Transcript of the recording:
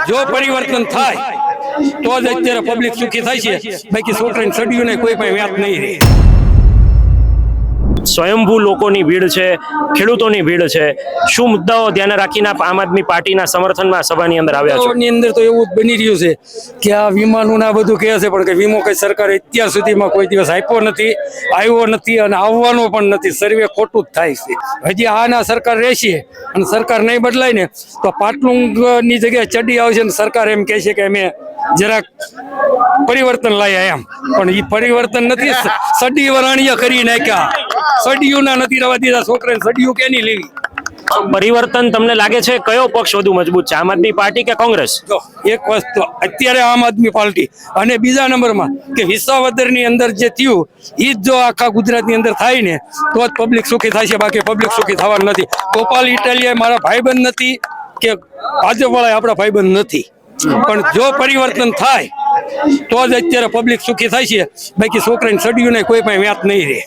જો પરિવર્તન થાય તો જ અત્યારે પબ્લિક સુખી થાય છે, બાકી છોકરાને સડ્યું ને કોઈ પણ વ્યાપ નહીં રહે. સ્વયંભૂ લોકોની ભીડ છે, ખેડૂતોની ભીડ છે. શું મુદ્દાઓ ધ્યાને રાખીને આપ આમ આદમી પાર્ટીના સમર્થનમાં સભાની અંદર આવ્યા છો? ની અંદર તો એવું જ બની રહ્યું છે કે આ વીમાનું ના બધું કહે છે, પણ કે વીમો કઈ સરકારે અત્યાર સુધીમાં કોઈ દિવસ આપ્યો નથી અને આવવાનો પણ નથી. સર્વે ખોટું જ થાય છે. હજી આના સરકાર રહેશે અને સરકાર નહીં બદલાય ને તો પાટલુંગની જગ્યાએ ચડી આવશે ને સરકાર એમ કહે છે કે અમે જરાક પરિવર્તન લાયા એમ, પણ એ પરિવર્તન નથી. સડી વરાણીયા કરી નાખ્યા, સડિયું ના નથી રવા દીધા. છોકરાને સડિયું કેની લેવી? પરિવર્તન તમને લાગે છે કયો પક્ષ વધુ મજબૂત છે, આમ આદમી પાર્ટી કે કોંગ્રેસ? જો એક વસ્તુ અત્યારે આમ આદમી પાર્ટી, અને બીજા નંબરમાં કે વિસાવદરની અંદર જે થયું એ જ જો આખા ગુજરાતની અંદર થાય ને તો જ પબ્લિક સુખી થાય છે, બાકી પબ્લિક સુખી થવાનું નથી. ગોપાલ ઇટાલિયા મારા ભાઈબંધ નથી કે ભાજપ વાળા આપણા ભાઈબંધ નથી, પણ જો પરિવર્તન થાય તો જ અત્યારે પબ્લિક સુખી થાય છે, બાકી છોકરાને સડ્યું ને કોઈ પણ વ્યાપ નહીં રહે.